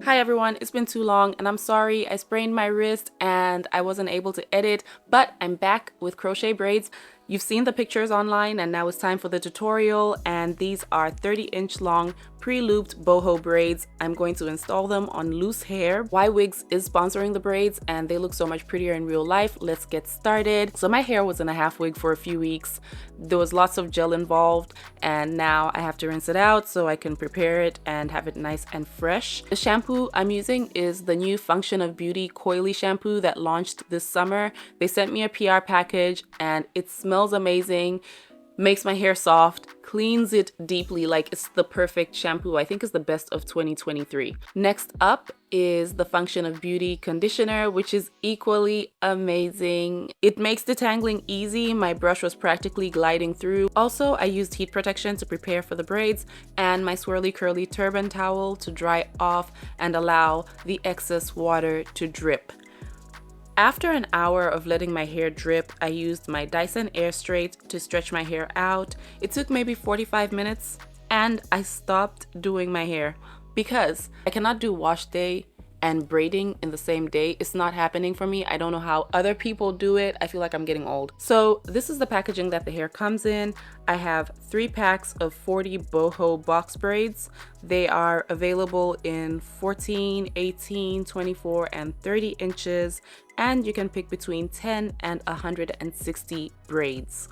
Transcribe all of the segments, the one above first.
Hi everyone, it's been too long and I'm sorry I sprained my wrist and I wasn't able to edit, but I'm back with crochet braids. You've seen the pictures online and now it's time for the tutorial, and these are 30-inch long pre-looped boho braids. I'm going to install them on loose hair. Ywigs is sponsoring the braids and they look so much prettier in real life. Let's get started. So my hair was in a half wig for a few weeks. There was lots of gel involved and now I have to rinse it out so I can prepare it and have it nice and fresh. The shampoo I'm using is the new Function of Beauty Coily shampoo that launched this summer. They sent me a PR package and it smells amazing, makes my hair soft, cleans it deeply. Like, it's the perfect shampoo. I think it's the best of 2023. Next up is the Function of Beauty conditioner, which is equally amazing. It makes detangling easy. My brush was practically gliding through. Also, I used heat protection to prepare for the braids and my swirly curly turban towel to dry off and allow the excess water to drip. After an hour of letting my hair drip, I used my Dyson Air Straight to stretch my hair out. It took maybe 45 minutes and I stopped doing my hair because I cannot do wash day and braiding in the same day. It's not happening for me. I don't know how other people do it. I feel like I'm getting old. So this is the packaging that the hair comes in. I have 3 packs of 40 boho box braids. They are available in 14, 18, 24, and 30 inches, and you can pick between 10 and 160 braids.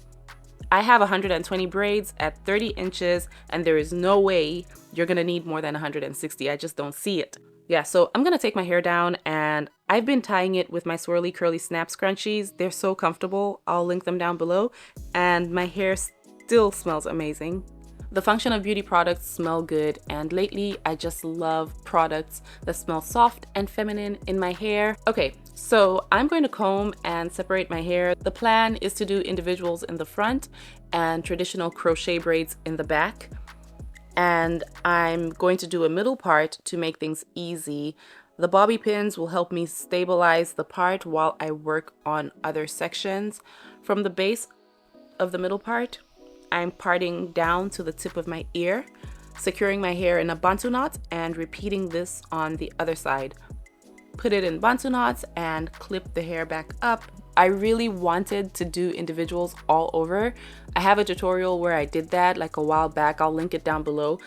I have 120 braids at 30 inches, and there is no way you're gonna need more than 160. I just don't see it. Yeah, so I'm gonna take my hair down and I've been tying it with my swirly curly snap scrunchies. They're so comfortable. I'll link them down below, and my hair still smells amazing. The Function of Beauty products smell good, and lately I just love products that smell soft and feminine in my hair. Okay, so I'm going to comb and separate my hair. The plan is to do individuals in the front and traditional crochet braids in the back. And I'm going to do a middle part to make things easy. The bobby pins will help me stabilize the part while I work on other sections. From the base of the middle part, I'm parting down to the tip of my ear, securing my hair in a bantu knot and repeating this on the other side. Put it in bantu knots and clip the hair back up. I really wanted to do individuals all over. I have a tutorial where I did that like a while back. I'll link it down below,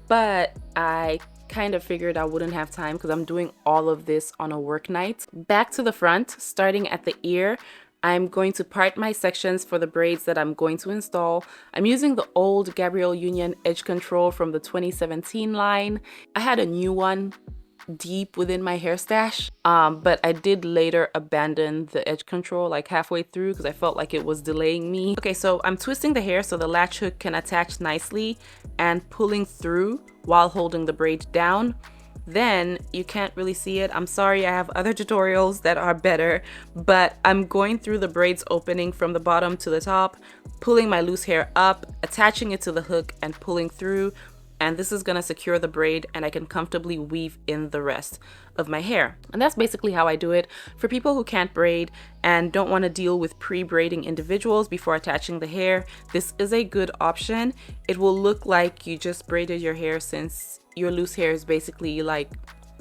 but I kind of figured I wouldn't have time because I'm doing all of this on a work night. Back to the front, starting at the ear, I'm going to part my sections for the braids that I'm going to install. I'm using the old Gabrielle Union edge control from the 2017 line. I had a new one deep within my hair stash, but I did later abandon the edge control like halfway through because I felt like it was delaying me. Okay, so I'm twisting the hair so the latch hook can attach nicely and pulling through while holding the braid down. Then you can't really see it. I'm sorry, I have other tutorials that are better, but I'm going through the braids opening from the bottom to the top, pulling my loose hair up, attaching it to the hook and pulling through. And this is gonna secure the braid and I can comfortably weave in the rest of my hair. And that's basically how I do it. For people who can't braid and don't wanna deal with pre-braiding individuals before attaching the hair, this is a good option. It will look like you just braided your hair since your loose hair is basically like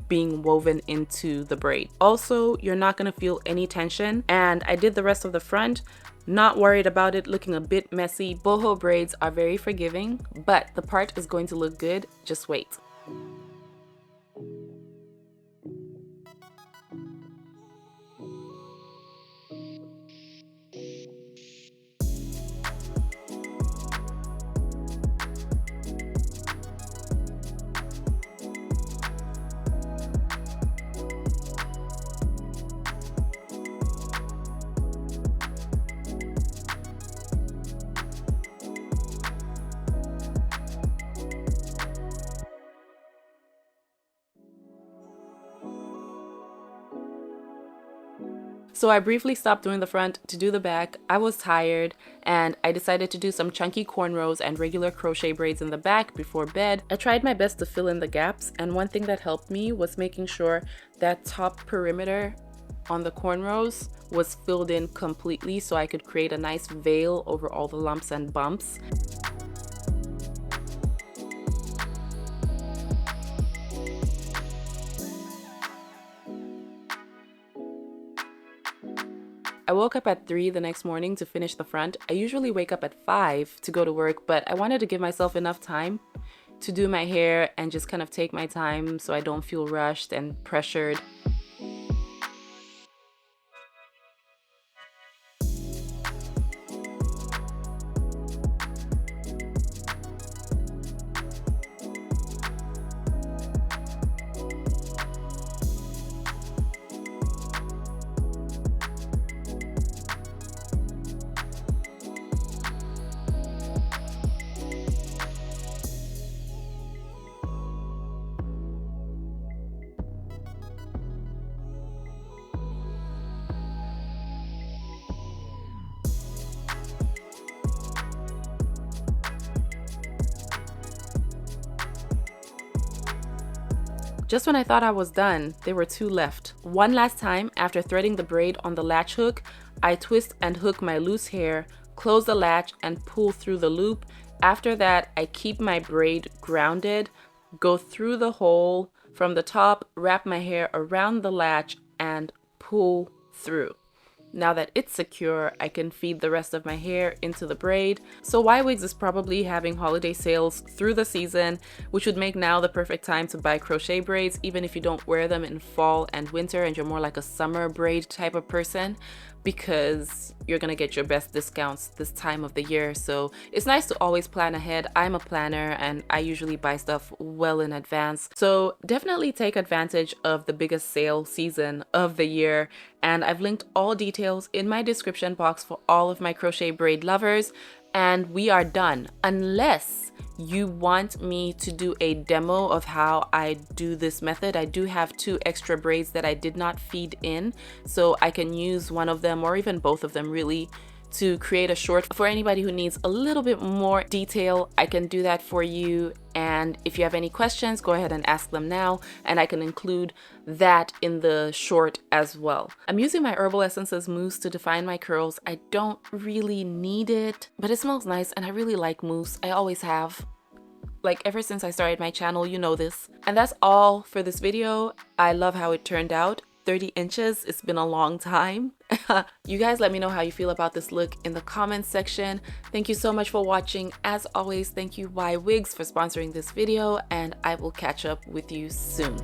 being woven into the braid. Also, you're not gonna feel any tension. And I did the rest of the front. Not worried about it looking a bit messy. Boho braids are very forgiving, but the part is going to look good. Just wait. So I briefly stopped doing the front to do the back. I was tired and I decided to do some chunky cornrows and regular crochet braids in the back before bed. I tried my best to fill in the gaps, and one thing that helped me was making sure that top perimeter on the cornrows was filled in completely so I could create a nice veil over all the lumps and bumps. I woke up at 3 the next morning to finish the front. I usually wake up at 5 to go to work, but I wanted to give myself enough time to do my hair and just kind of take my time so I don't feel rushed and pressured. Just when I thought I was done, there were 2 left. One last time, after threading the braid on the latch hook, I twist and hook my loose hair, close the latch and pull through the loop. After that, I keep my braid grounded, go through the hole from the top, wrap my hair around the latch and pull through. Now that it's secure, I can feed the rest of my hair into the braid. So Ywigs is probably having holiday sales through the season, which would make now the perfect time to buy crochet braids, even if you don't wear them in fall and winter and you're more like a summer braid type of person, because you're gonna get your best discounts this time of the year. So it's nice to always plan ahead. I'm a planner and I usually buy stuff well in advance. So definitely take advantage of the biggest sale season of the year. And I've linked all details in my description box for all of my crochet braid lovers. And we are done, unless you want me to do a demo of how I do this method. I do have 2 extra braids that I did not feed in, so I can use one of them or even both of them really to create a short. For anybody who needs a little bit more detail, I can do that for you. And if you have any questions, go ahead and ask them now, and I can include that in the short as well. I'm using my Herbal Essences mousse to define my curls. I don't really need it, but it smells nice and I really like mousse. I always have. Like ever since I started my channel, you know this. And that's all for this video. I love how it turned out. 30 inches, it's been a long time. You guys let me know how you feel about this look in the comments section. Thank you so much for watching. As always, thank you Ywigs for sponsoring this video, and I will catch up with you soon.